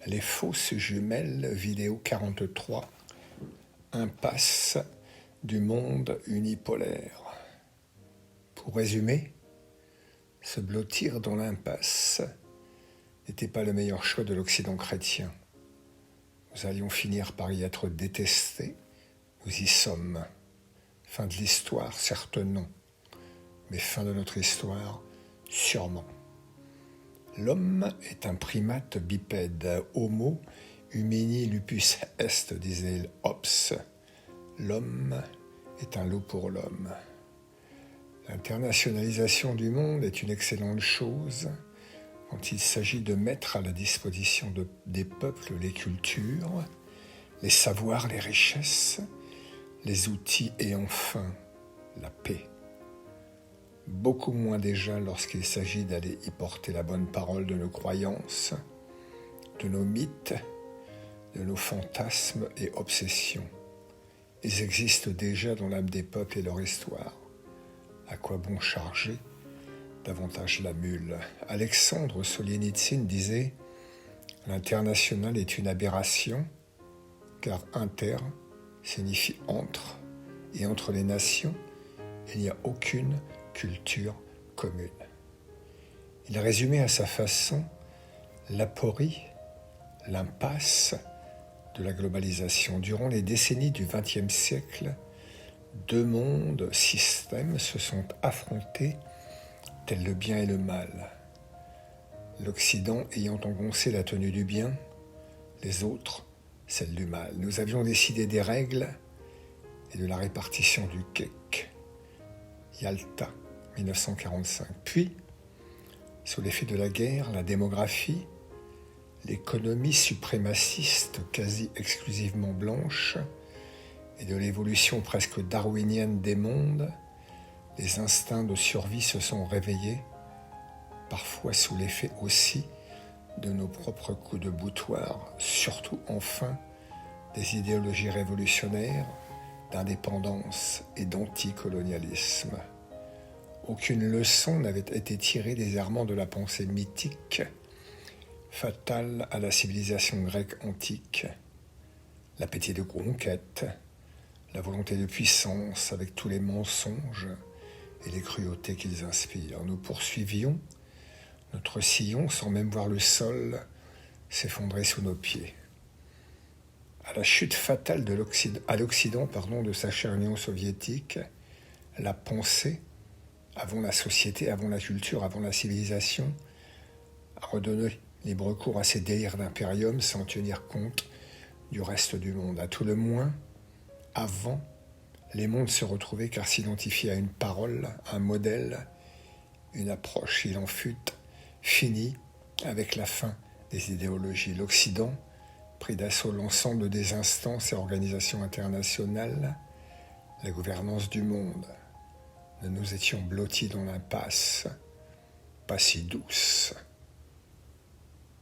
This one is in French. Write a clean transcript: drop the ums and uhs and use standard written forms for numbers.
Les fausses jumelles, vidéo 43, impasse du monde unipolaire. Pour résumer, se blottir dans l'impasse n'était pas le meilleur choix de l'Occident chrétien. Nous allions finir par y être détestés, nous y sommes. Fin de l'histoire, certes non, mais fin de notre histoire, sûrement. L'homme est un primate bipède, Homo humini lupus est, disait Hobbes. L'homme est un loup pour l'homme. L'internationalisation du monde est une excellente chose quand il s'agit de mettre à la disposition des peuples les cultures, les savoirs, les richesses, les outils et enfin la paix. Beaucoup moins déjà lorsqu'il s'agit d'aller y porter la bonne parole de nos croyances, de nos mythes, de nos fantasmes et obsessions. Ils existent déjà dans l'âme des peuples et leur histoire. À quoi bon charger davantage la mule? Alexandre Solzhenitsyn disait « L'international est une aberration, car inter signifie entre, et entre les nations, il n'y a aucune culture commune. » Il résumait à sa façon l'aporie, l'impasse de la globalisation. Durant les décennies du XXe siècle, deux mondes, systèmes se sont affrontés tels le bien et le mal. L'Occident ayant engoncé la tenue du bien, les autres celle du mal. Nous avions décidé des règles et de la répartition du cake. Yalta, 1945. Puis, sous l'effet de la guerre, la démographie, l'économie suprémaciste quasi exclusivement blanche et de l'évolution presque darwinienne des mondes, les instincts de survie se sont réveillés, parfois sous l'effet aussi de nos propres coups de boutoir, surtout enfin des idéologies révolutionnaires, d'indépendance et d'anticolonialisme. Aucune leçon n'avait été tirée des errements de la pensée mythique, fatale à la civilisation grecque antique, l'appétit de conquête, la volonté de puissance avec tous les mensonges et les cruautés qu'ils inspirent. Nous poursuivions notre sillon sans même voir le sol s'effondrer sous nos pieds. À la chute fatale à l'Occident de sa chère Union soviétique, la pensée, avant la société, avant la culture, avant la civilisation, a redonné libre cours à ces délires d'impérium sans tenir compte du reste du monde. À tout le moins, avant, les mondes se retrouvaient car s'identifiaient à une parole, un modèle, une approche. Il en fut fini avec la fin des idéologies. L'Occident prit d'assaut l'ensemble des instances et organisations internationales, la gouvernance du monde. Nous nous étions blottis dans l'impasse, pas si douce.